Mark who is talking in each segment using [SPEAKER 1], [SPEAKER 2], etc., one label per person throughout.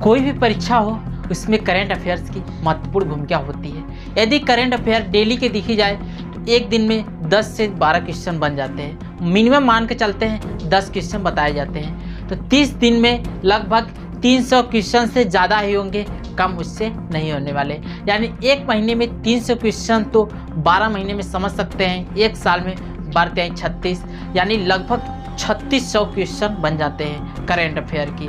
[SPEAKER 1] कोई भी परीक्षा हो उसमें करंट अफेयर्स की महत्वपूर्ण भूमिका होती है। यदि करंट अफेयर डेली के देखी जाए तो एक दिन में 10 से 12 क्वेश्चन बन जाते हैं, मिनिमम मान के चलते हैं 10 क्वेश्चन बताए जाते हैं, तो 30 दिन में लगभग 300 क्वेश्चन से ज़्यादा ही होंगे, कम उससे नहीं होने वाले। यानी एक महीने में 300 क्वेश्चन तो 12 महीने में समझ सकते हैं, एक साल में 12 36, यानी लगभग 3600 क्वेश्चन बन जाते हैं करंट अफेयर की।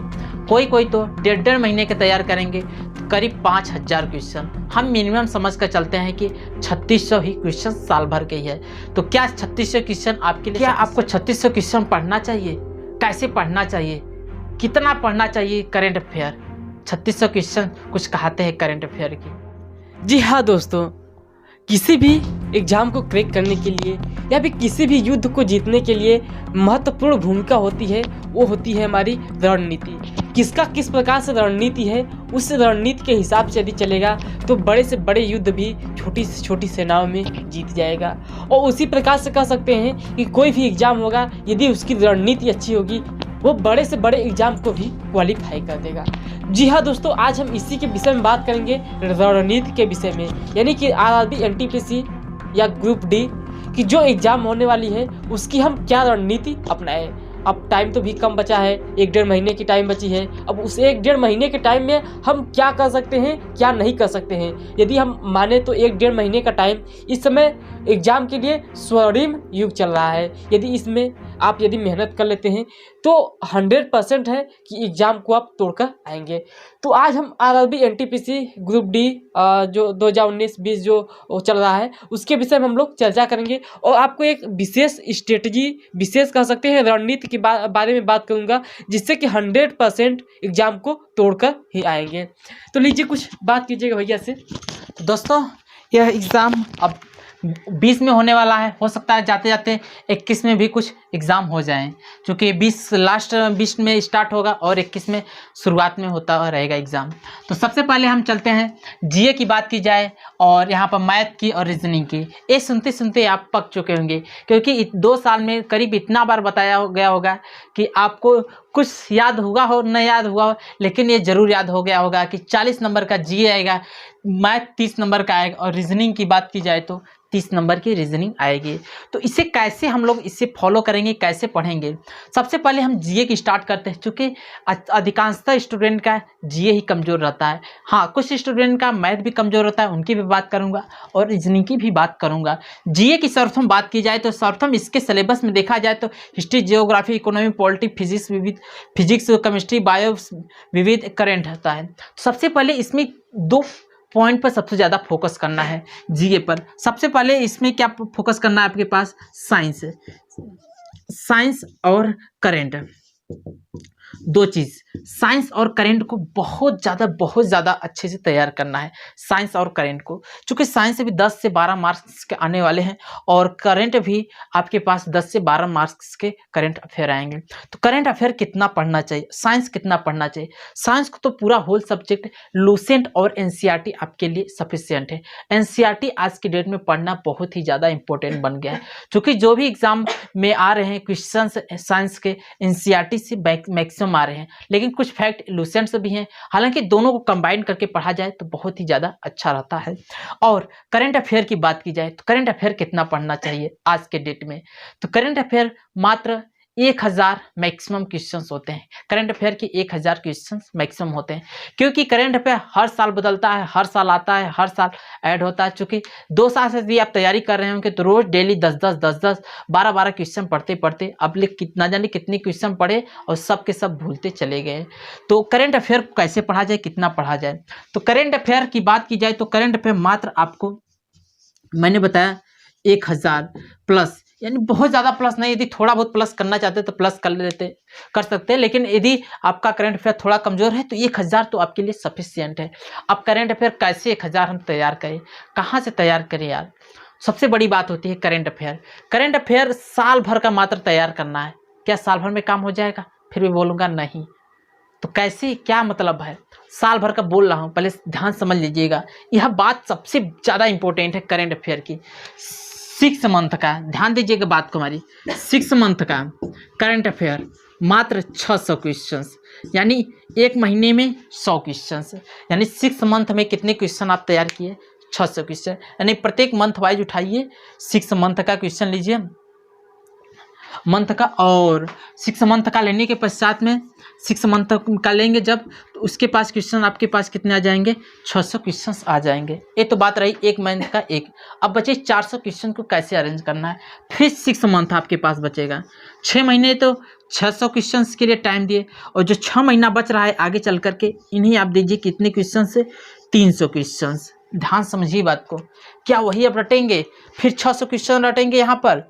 [SPEAKER 1] कोई तो 1.5 महीने के तैयार करेंगे तो करीब 5000 क्वेश्चन। हम मिनिमम समझ कर चलते हैं कि 3600 ही क्वेश्चन साल भर के ही है। तो क्या 3600 क्वेश्चन आपके लिए, क्या आपको 3600 क्वेश्चन पढ़ना चाहिए? कैसे पढ़ना चाहिए? कितना पढ़ना चाहिए करंट अफेयर? 3600 क्वेश्चन कुछ कहते हैं करंट अफेयर की।
[SPEAKER 2] जी हाँ दोस्तों, किसी भी एग्ज़ाम को क्रैक करने के लिए या फिर किसी भी युद्ध को जीतने के लिए महत्वपूर्ण भूमिका होती है, वो होती है हमारी रणनीति। किसका किस प्रकार से रणनीति है, उस रणनीति के हिसाब से यदि चलेगा तो बड़े से बड़े युद्ध भी छोटी से छोटी सेनाओं में जीत जाएगा। और उसी प्रकार से कह सकते हैं कि कोई भी एग्ज़ाम होगा, यदि उसकी रणनीति अच्छी होगी वो बड़े से बड़े एग्ज़ाम को भी क्वालिफाई कर देगा। जी हाँ दोस्तों, आज हम इसी के विषय में बात करेंगे, रणनीति के विषय में, यानी कि आरआरबी एनटीपीसी या ग्रुप डी की जो एग्ज़ाम होने वाली है उसकी हम क्या रणनीति अपनाएं। अब टाइम तो भी कम बचा है, 1-1.5 महीने की टाइम बची है। अब उस 1-1.5 महीने के टाइम में हम क्या कर सकते हैं, क्या नहीं कर सकते हैं। यदि हम माने तो 1-1.5 महीने का टाइम इस समय एग्ज़ाम के लिए स्वर्णिम युग चल रहा है। यदि इसमें आप यदि मेहनत कर लेते हैं तो 100% है कि एग्ज़ाम को आप तोड़कर आएंगे। तो आज हम आरआरबी एनटीपीसी ग्रुप डी जो 2019-20 जो चल रहा है उसके विषय में हम लोग चर्चा करेंगे और आपको एक विशेष स्ट्रेटजी, विशेष कह सकते हैं रणनीति के बारे में बात करूंगा, जिससे कि 100% एग्ज़ाम को तोड़कर ही आएंगे। तो लीजिए कुछ बात कीजिएगा भैया से।
[SPEAKER 1] दोस्तों, यह एग्ज़ाम अब 20 में होने वाला है। हो सकता है जाते जाते 21 में भी कुछ एग्ज़ाम हो जाएं, क्योंकि 20 लास्ट 20 में स्टार्ट होगा और 21 में शुरुआत में होता रहेगा एग्ज़ाम। तो सबसे पहले हम चलते हैं, जीए की बात की जाए और यहाँ पर मैथ की और रीजनिंग की। ये सुनते सुनते आप पक चुके होंगे, क्योंकि 2 साल में करीब इतना बार बताया गया होगा कि आपको कुछ याद हुआ हो न याद हुआ हो, लेकिन ये ज़रूर याद हो गया होगा कि 40 नंबर का जीए आएगा, मैथ 30 नंबर का आएगा और रीजनिंग की बात की जाए तो 30 नंबर की रीजनिंग आएगी। तो इसे कैसे हम लोग इसे फॉलो करेंगे, कैसे पढ़ेंगे? सबसे पहले हम जीए की स्टार्ट करते हैं, क्योंकि अधिकांशतः स्टूडेंट का जीए ही कमज़ोर रहता है। हाँ, कुछ स्टूडेंट का मैथ भी कमज़ोर रहता है, उनकी भी बात करूँगा और रीजनिंग की भी बात करूँगा। जीए की सर्वप्रथम बात की जाए तो सर्वप्रथम इसके सिलेबस में देखा जाए तो history, geography, economy, polity, physics, chemistry, bio विविध करंट होता है। सबसे पहले इसमें 2 पॉइंट पर सबसे ज़्यादा फोकस करना है जीए पर। सबसे पहले इसमें क्या फोकस करना है आपके पास? साइंस और करंट। 2 चीज़, साइंस और करंट को बहुत ज़्यादा अच्छे से तैयार करना है। साइंस और करंट को, चूँकि साइंस से भी 10 से 12 मार्क्स के आने वाले हैं और करंट भी आपके पास 10 से 12 मार्क्स के करंट अफेयर आएंगे। तो करंट अफेयर कितना पढ़ना चाहिए, साइंस कितना पढ़ना चाहिए? साइंस को तो पूरा होल सब्जेक्ट लूसेंट और एनसीईआरटी आपके लिए सफिशिएंट है। एनसीईआरटी आज की डेट में पढ़ना बहुत ही ज़्यादा इंपॉर्टेंट बन गया है, क्योंकि जो भी एग्जाम में आ रहे हैं क्वेश्चन साइंस के एनसीईआरटी से मैक्सिमम आ रहे हैं, लेकिन कुछ फैक्ट लूसेंट से भी हैं। हालांकि दोनों को कंबाइन करके पढ़ा जाए तो बहुत ही ज़्यादा अच्छा रहता है। और करंट अफेयर की बात की जाए तो करंट अफेयर कितना पढ़ना चाहिए आज के डेट में? तो करंट अफेयर मात्र 1000 मैक्सिमम क्वेश्चंस होते हैं। करंट अफेयर के 1000 क्वेश्चंस मैक्सिमम होते हैं, क्योंकि करंट अफेयर हर साल बदलता है, हर साल आता है, हर साल ऐड होता है। चूँकि 2 साल से भी आप तैयारी कर रहे होंगे तो रोज़ डेली 10-10 12-12 क्वेश्चन पढ़ते अब ना जाने कितने क्वेश्चन पढ़े और सब के सब भूलते चले गए। तो करंट अफेयर को कैसे पढ़ा जाए, कितना पढ़ा जाए? तो करंट अफेयर की बात की जाए तो करंट अफेयर मात्र आपको मैंने बताया 1000 प्लस, यानी बहुत ज़्यादा प्लस नहीं। यदि थोड़ा बहुत प्लस करना चाहते तो प्लस कर सकते हैं, लेकिन यदि आपका करंट अफेयर थोड़ा कमज़ोर है तो 1000 तो आपके लिए सफिशिएंट है। अब करंट अफेयर कैसे 1000 हम तैयार करें, कहाँ से तैयार करें यार? सबसे बड़ी बात होती है करंट अफेयर। करंट अफेयर साल भर का मात्र तैयार करना है। क्या साल भर में काम हो जाएगा? फिर भी बोलूँगा नहीं। तो कैसे, क्या मतलब है? साल भर का बोल रहा हूँ, पहले ध्यान समझ लीजिएगा। यह बात सबसे ज़्यादा इंपॉर्टेंट है करंट अफेयर की। 6 मंथ का, ध्यान दीजिएगा बात को हमारी, 6 मंथ का करंट अफेयर मात्र 600 क्वेश्चंस, यानी एक महीने में 100 क्वेश्चंस, यानी 6 मंथ में कितने क्वेश्चन आप तैयार किए? 600 क्वेश्चन, यानी प्रत्येक मंथ वाइज उठाइए, 6 मंथ का क्वेश्चन लीजिए मंथ का, और 6 मंथ का लेने के पश्चात में 6 मंथ का लेंगे जब, तो उसके पास क्वेश्चन आपके पास कितने आ जाएंगे? 600 क्वेश्चन आ जाएंगे। ये तो बात रही एक मंथ का एक। अब बचे 400 क्वेश्चन को कैसे अरेंज करना है। फिर 6 मंथ आपके पास बचेगा, 6 महीने तो 600 क्वेश्चन के लिए टाइम दिए, और जो 6 महीना बच रहा है आगे चल करके, इन्हीं आप दीजिए कितने क्वेश्चन से? 300 क्वेश्चन। ध्यान समझिए बात को। क्या वही आप रटेंगे? फिर 600 क्वेश्चन रटेंगे यहाँ पर?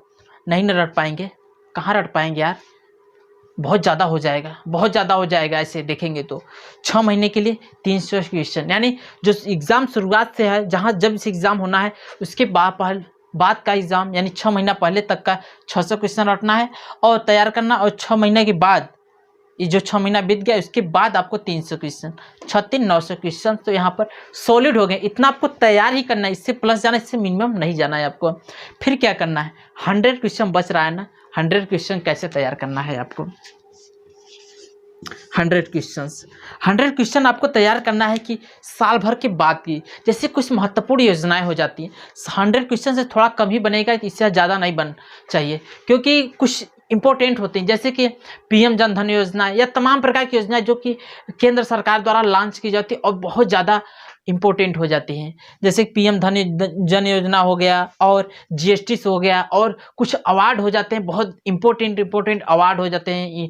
[SPEAKER 1] नहीं न रट पाएंगे। कहाँ रट पाएंगे यार, बहुत ज़्यादा हो जाएगा, बहुत ज़्यादा हो जाएगा। ऐसे देखेंगे तो 6 महीने के लिए 300 क्वेश्चन, यानी जो एग्ज़ाम शुरुआत से है, जहाँ जब से एग्ज़ाम होना है उसके बाद का एग्ज़ाम, यानी 6 महीना पहले तक का 600 क्वेश्चन रटना है और तैयार करना, और 6 महीने के बाद, ये जो 6 महीना बीत गया उसके बाद आपको 300 क्वेश्चन, 900 क्वेश्चन तो यहाँ पर सॉलिड हो गए। इतना आपको तैयार ही करना है, इससे प्लस जाना, इससे मिनिमम नहीं जाना है आपको। फिर क्या करना है? 100 क्वेश्चन बच रहा है ना, 100 क्वेश्चन कैसे तैयार करना है आपको? 100 क्वेश्चन आपको तैयार करना है कि साल भर के बाद की, जैसे कुछ महत्वपूर्ण योजनाएं हो जाती हैं, 100 क्वेश्चन से थोड़ा कम ही बनेगा, इससे ज़्यादा नहीं बन चाहिए, क्योंकि कुछ इंपॉर्टेंट होते हैं, जैसे कि पीएम जन धन योजना या तमाम प्रकार की योजनाएं जो कि केंद्र सरकार द्वारा लॉन्च की जाती है और बहुत ज़्यादा इम्पोर्टेंट हो जाती हैं, जैसे पीएम जन योजना हो गया और जीएसटी हो गया, और कुछ अवार्ड हो जाते हैं, बहुत इंपॉर्टेंट अवार्ड हो जाते हैं,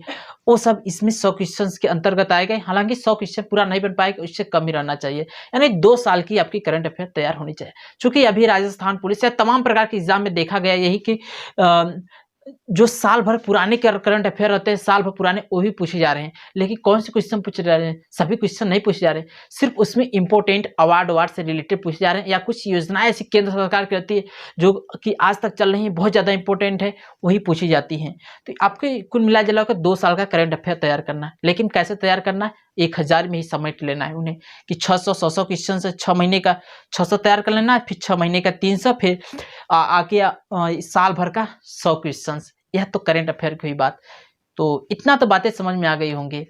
[SPEAKER 1] वो सब इसमें 100 क्वेश्चन के अंतर्गत आएगा। हालांकि 100 क्वेश्चन पूरा नहीं बन पाएगा, उससे कम ही रहना चाहिए, यानी 2 साल की आपकी करंट अफेयर तैयार होनी चाहिए। चूंकि अभी राजस्थान पुलिस या तमाम प्रकार के एग्जाम में देखा गया यही कि जो साल भर पुराने करंट अफेयर रहते हैं, साल भर पुराने, वो भी पूछे जा रहे हैं, लेकिन कौन से क्वेश्चन पूछे जा रहे हैं? सभी क्वेश्चन नहीं पूछे जा रहे हैं, सिर्फ उसमें इंपॉर्टेंट अवार्ड से रिलेटेड पूछे जा रहे हैं, या कुछ योजनाएं ऐसी केंद्र सरकार की रहती है जो कि आज तक चल रही है, बहुत ज़्यादा इंपॉर्टेंट है, वही पूछी जाती हैं। तो आपको कुल मिला जुला कर 2 साल का करंट अफेयर तैयार करना है, लेकिन कैसे तैयार करना है? 1000 में ही समेट लेना है उन्हें, कि 600 क्वेश्चन से 6 महीने का 600 तैयार कर लेना है, फिर 6 महीने का 300, फिर आगे साल भर का 100 क्वेश्चन। यह तो करेंट अफेयर की हुई बात। तो इतना तो बातें समझ में आ गई होंगी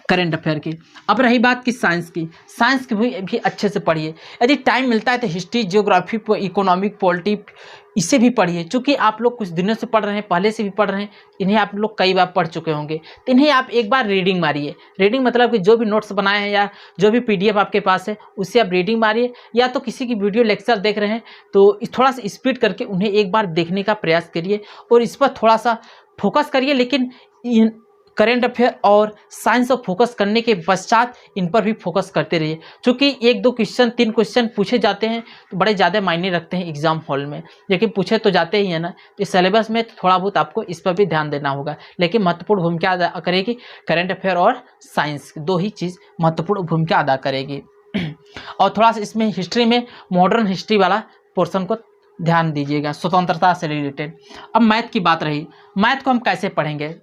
[SPEAKER 1] करेंट अफेयर की। अब रही बात की साइंस की, साइंस की भी अच्छे से पढ़िए। यदि टाइम मिलता है तो हिस्ट्री, ज्योग्राफी, इकोनॉमिक, पॉलिटी, इसे भी पढ़िए, क्योंकि आप लोग कुछ दिनों से पढ़ रहे हैं, पहले से भी पढ़ रहे हैं, इन्हें आप लोग कई बार पढ़ चुके होंगे, तो इन्हें आप एक बार रीडिंग मारिए। रीडिंग मतलब कि जो भी नोट्स बनाए हैं या जो भी PDF आपके पास है उससे आप रीडिंग मारिए, या तो किसी की वीडियो लेक्चर देख रहे हैं तो थोड़ा सा स्पीड करके उन्हें एक बार देखने का प्रयास करिए और इस पर थोड़ा सा फोकस करिए। लेकिन करेंट अफेयर और साइंस पर फोकस करने के पश्चात इन पर भी फोकस करते रहिए, क्योंकि 1-2 क्वेश्चन 3 क्वेश्चन पूछे जाते हैं तो बड़े ज़्यादा मायने रखते हैं एग्जाम हॉल में, लेकिन पूछे तो जाते ही है ना। तो सिलेबस में थोड़ा बहुत आपको इस पर भी ध्यान देना होगा, लेकिन महत्वपूर्ण भूमिका अदा करेगी करेंट अफेयर और साइंस, 2 ही चीज़ महत्वपूर्ण भूमिका अदा करेगी। और थोड़ा सा इसमें हिस्ट्री में मॉडर्न हिस्ट्री वाला पोर्सन को ध्यान दीजिएगा, स्वतंत्रता से रिलेटेड। अब मैथ की बात रही, मैथ को हम कैसे पढ़ेंगे?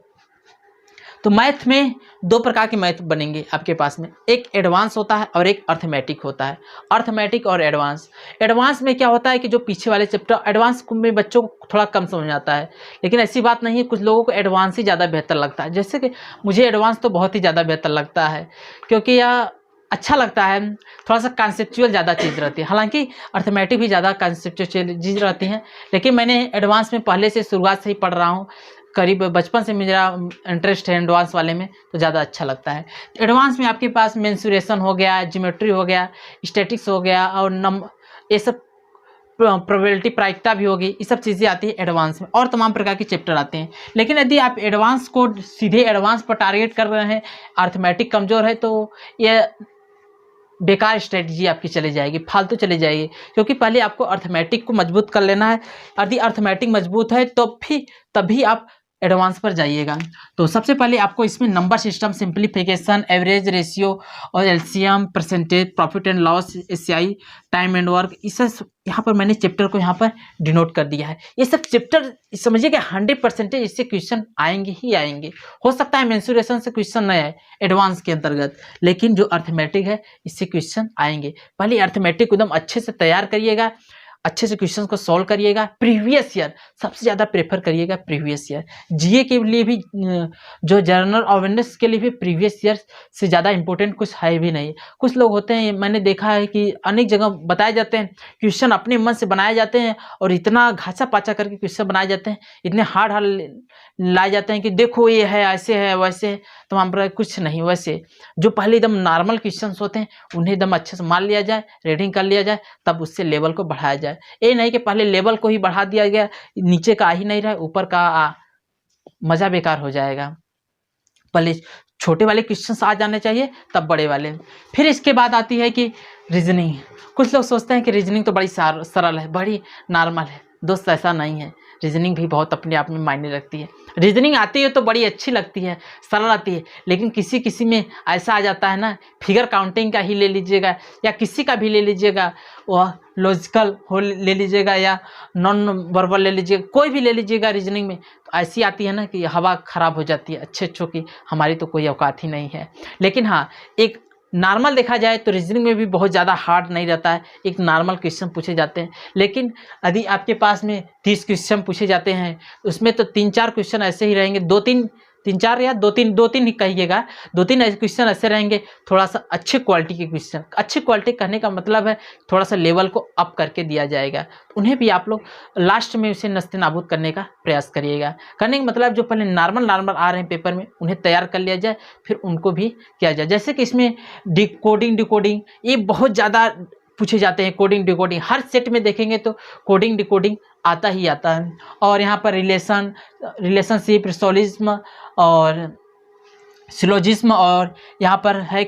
[SPEAKER 1] तो मैथ में 2 प्रकार के मैथ बनेंगे आपके पास में, एक एडवांस होता है और एक अर्थमेटिक होता है। अर्थमेटिक और एडवांस। एडवांस में क्या होता है कि जो पीछे वाले चैप्टर, एडवांस में बच्चों को थोड़ा कम समझ आता है, लेकिन ऐसी बात नहीं है, कुछ लोगों को एडवांस ही ज़्यादा बेहतर लगता है। जैसे कि मुझे एडवांस तो बहुत ही ज़्यादा बेहतर लगता है, क्योंकि यह अच्छा लगता है, थोड़ा सा कॉन्सेप्चुअल ज़्यादा चीज़ रहती है। हालांकि अर्थमेटिक भी ज़्यादा कॉन्सेप्चुअल चीज़ रहती हैं, लेकिन मैंने एडवांस में पहले से शुरुआत से ही पढ़ रहा हूँ, करीब बचपन से मेरा इंटरेस्ट है एडवांस वाले में, तो ज़्यादा अच्छा लगता है। एडवांस में आपके पास मेंसुरेशन हो गया, ज्योमेट्री हो गया, स्टैटिक्स हो गया, और ये सब प्रोबेबिलिटी प्रायिकता भी होगी, ये सब चीज़ें आती है एडवांस में, और तमाम प्रकार के चैप्टर आते हैं। लेकिन यदि आप एडवांस को सीधे एडवांस पर टारगेट कर रहे हैं, अर्थमेटिक कमज़ोर है, तो ये बेकार स्ट्रेटजी आपकी चली जाएगी, फालतू चली जाएगी, क्योंकि पहले आपको अर्थमेटिक को मजबूत कर लेना है। यदि अर्थमेटिक मजबूत है तो तभी आप एडवांस पर जाइएगा। तो सबसे पहले आपको इसमें number system, simplification, average ratio और LCM, percentage, profit and loss, SI, time and work, इस यहाँ पर मैंने चैप्टर को यहाँ पर डिनोट कर दिया है। ये सब चैप्टर समझिए कि 100% इससे क्वेश्चन आएंगे ही आएंगे। हो सकता है मेंसुरेशन से क्वेश्चन नहीं आए एडवांस के अंतर्गत, लेकिन जो अर्थमेटिक है इससे क्वेश्चन आएंगे। पहले अर्थमेटिक एकदम अच्छे से तैयार करिएगा, अच्छे से क्वेश्चन को सॉल्व करिएगा। प्रीवियस ईयर सबसे ज़्यादा प्रेफर करिएगा, प्रीवियस ईयर। जीए के लिए भी जो जनरल अवेयरनेस के लिए भी प्रीवियस ईयर से ज़्यादा इंपॉर्टेंट कुछ है भी नहीं। कुछ लोग होते हैं, मैंने देखा है कि अनेक जगह बताए जाते हैं, क्वेश्चन अपने मन से बनाए जाते हैं और इतना घाचा पाचा करके क्वेश्चन बनाए जाते हैं, इतने हार्ड लाए जाते हैं कि देखो ये है, ऐसे है, वैसे है। तो हम पर कुछ नहीं, वैसे जो पहले एकदम नॉर्मल क्वेश्चन होते हैं उन्हें एकदम अच्छे से मान लिया जाए, रीडिंग कर लिया जाए, तब उससे लेवल को बढ़ाया जाए। ये नहीं कि पहले लेवल को ही बढ़ा दिया गया, नीचे का आ ही नहीं रहा, ऊपर का मजा बेकार हो जाएगा। पहले छोटे वाले क्वेश्चंस आ जाने चाहिए, तब बड़े वाले। फिर इसके बाद आती है कि रीजनिंग। कुछ लोग सोचते हैं कि रीजनिंग तो बड़ी सरल है, बड़ी नॉर्मल है। दोस्त ऐसा नहीं है, रीजनिंग भी बहुत अपने आप में मायने रखती है। रीजनिंग आती है तो बड़ी अच्छी लगती है, सरल आती है, लेकिन किसी किसी में ऐसा आ जाता है ना, फिगर काउंटिंग का ही ले लीजिएगा या किसी का भी ले लीजिएगा, वह लॉजिकल हो ले लीजिएगा या नॉन वर्बल ले लीजिएगा, कोई भी ले लीजिएगा रीजनिंग में, तो ऐसी आती है ना कि हवा ख़राब हो जाती है अच्छे अच्छों की। हमारी तो कोई औकात ही नहीं है। लेकिन हाँ, एक नॉर्मल देखा जाए तो रीजनिंग में भी बहुत ज़्यादा हार्ड नहीं रहता है, एक नॉर्मल क्वेश्चन पूछे जाते हैं। लेकिन यदि आपके पास में 30 क्वेश्चन पूछे जाते हैं, उसमें तो 3-4 क्वेश्चन ऐसे ही रहेंगे, 2-3 या 2-3 ही कहिएगा, 2-3 ऐसे क्वेश्चन ऐसे रहेंगे थोड़ा सा अच्छे क्वालिटी के क्वेश्चन। अच्छी क्वालिटी कहने का मतलब है थोड़ा सा लेवल को अप करके दिया जाएगा, उन्हें भी आप लोग लास्ट में उसे नस्ते नाबूद करने का प्रयास करिएगा। करने का मतलब जो पहले नॉर्मल आ रहे हैं पेपर में, उन्हें तैयार कर लिया जाए, फिर उनको भी किया जाए। जैसे कि इसमें डिकोडिंग ये बहुत ज़्यादा पूछे जाते हैं। कोडिंग डिकोडिंग हर सेट में देखेंगे तो कोडिंग डिकोडिंग आता ही आता है। और यहाँ पर रिलेशनशिप, रिसोलिज्म और सिलोजिज्म, और यहाँ पर है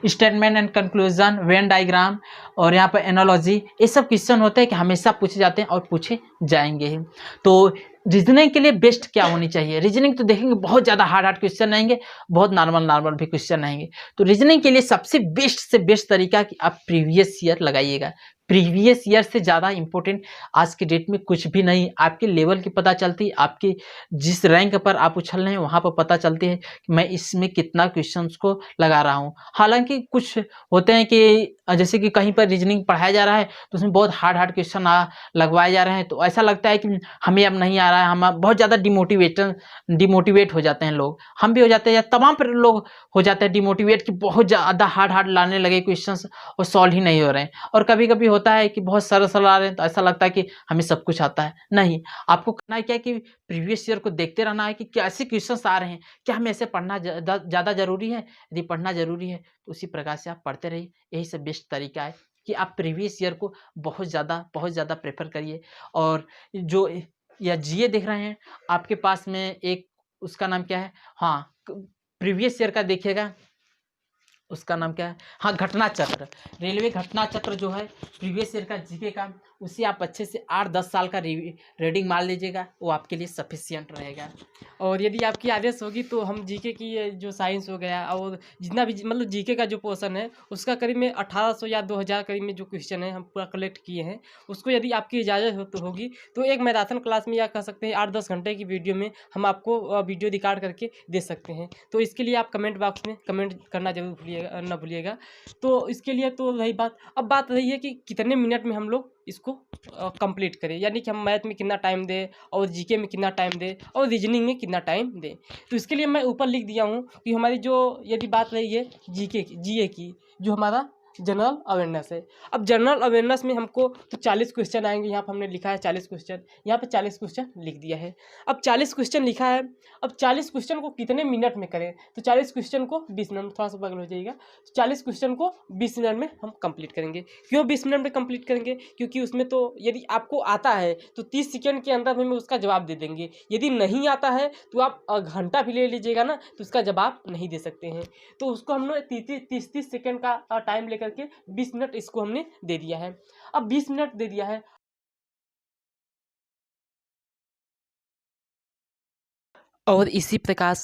[SPEAKER 1] statement and conclusion, Venn diagram, और यहाँ पर एनालॉजी। ये सब क्वेश्चन होते हैं कि हमेशा पूछे जाते हैं और पूछे जाएंगे। तो रीजनिंग के लिए बेस्ट क्या होनी चाहिए? रीजनिंग तो देखेंगे बहुत ज़्यादा हार्ड क्वेश्चन आएंगे, बहुत नॉर्मल भी क्वेश्चन आएंगे। तो रीजनिंग के लिए सबसे बेस्ट तरीका कि आप प्रीवियस ईयर लगाइएगा। प्रीवियस ईयर से ज़्यादा इंपॉर्टेंट आज के डेट में कुछ भी नहीं। आपके लेवल की पता चलती है, आपके जिस रैंक पर आप उछल रहे हैं वहाँ पर पता चलती है कि मैं इसमें कितना क्वेश्चंस को लगा रहा हूँ। हालांकि कुछ होते हैं कि जैसे कि कहीं पर रीजनिंग पढ़ाया जा रहा है तो उसमें बहुत हार्ड क्वेश्चन लगवाए जा रहे हैं, तो ऐसा लगता है कि हमें अब नहीं आ रहा है, हम बहुत ज़्यादा डिमोटिवेट हो जाते हैं लोग। हम भी हो जाते हैं या तमाम पर लोग हो जाते हैं डिमोटिवेट कि बहुत ज़्यादा हार्ड लाने लगे क्वेश्चंस और सॉल्व ही नहीं हो रहे हैं। और कभी कभी होता है कि बहुत सरल आ रहे हैं तो ऐसा लगता है कि हमें सब कुछ आता है। नहीं, आपको करना है क्या कि प्रीवियस ईयर को देखते रहना है कि कैसे क्वेश्चंस आ रहे हैं, क्या हमें ऐसे पढ़ना ज़्यादा जरूरी है। यदि पढ़ना जरूरी है तो उसी प्रकार से आप पढ़ते रहिए। यही सब बेस्ट तरीका है कि आप प्रीवियस ईयर को बहुत ज़्यादा प्रेफर करिए। और जो या जीए देख रहे हैं आपके पास में एक, उसका नाम क्या है, हाँ प्रीवियस ईयर का देखिएगा, उसका नाम क्या है, हाँ घटना चक्र। रेलवे घटना चक्र जो है प्रीवियस ईयर का जीके का, उसे आप अच्छे से 8-10 साल का रीडिंग मार लीजिएगा, वो आपके लिए सफिशियंट रहेगा।
[SPEAKER 2] और यदि आपकी आदेश होगी तो हम जीके की ये जो साइंस हो गया और जितना भी मतलब जीके का जो पोर्शन है उसका करीब में 1800 या 2000 करीब में जो क्वेश्चन है हम पूरा कलेक्ट किए हैं, उसको यदि आपकी इजाज़त होगी तो एक मैराथन क्लास में या कह सकते हैं 8-10 घंटे की वीडियो में हम आपको वीडियो रिकॉर्ड करके दे सकते हैं। तो इसके लिए आप कमेंट बॉक्स में कमेंट करना जरूर ना भूलिएगा। तो इसके लिए तो रही बात, अब बात रही है कि कितने मिनट में हम लोग इसको कंप्लीट करें, यानी कि हम मैथ में कितना टाइम दें और जीके में कितना टाइम दें और रीजनिंग में कितना टाइम दें। तो इसके लिए मैं ऊपर लिख दिया हूँ कि हमारी जो यदि बात रही है जीए की जो हमारा जनरल अवेयरनेस है। अब जनरल अवेयरनेस में हमको तो 40 क्वेश्चन आएंगे, यहाँ पर हमने लिखा है 40 क्वेश्चन, यहाँ पे 40 क्वेश्चन लिख दिया है। अब 40 क्वेश्चन लिखा है, अब 40 क्वेश्चन को कितने मिनट में करें, तो 40 क्वेश्चन को 20 मिनट, थोड़ा सा बगल हो जाएगा, 40 क्वेश्चन को 20 मिनट में हम कंप्लीट करेंगे। क्यों 20 मिनट में कंप्लीट करेंगे? क्योंकि उसमें तो यदि आपको आता है तो 30 सेकेंड के अंदर हमें उसका जवाब दे देंगे, यदि नहीं आता है तो आप घंटा भी ले लीजिएगा ना तो उसका जवाब नहीं दे सकते हैं। तो उसको हमने 30 सेकेंड का टाइम लेकर के 20 मिनट इसको हमने दे दिया है। अब 20 मिनट दे दिया है, और इसी प्रकार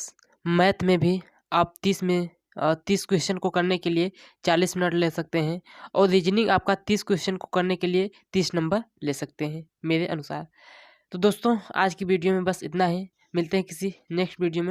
[SPEAKER 2] मैथ में भी आप 30 क्वेश्चन को करने के लिए 40 मिनट ले सकते हैं और रीजनिंग आपका 30 क्वेश्चन को करने के लिए 30 नंबर ले सकते हैं मेरे अनुसार। तो दोस्तों आज की वीडियो में बस इतना ही, मिलते हैं किसी नेक्स्ट वीडियो में।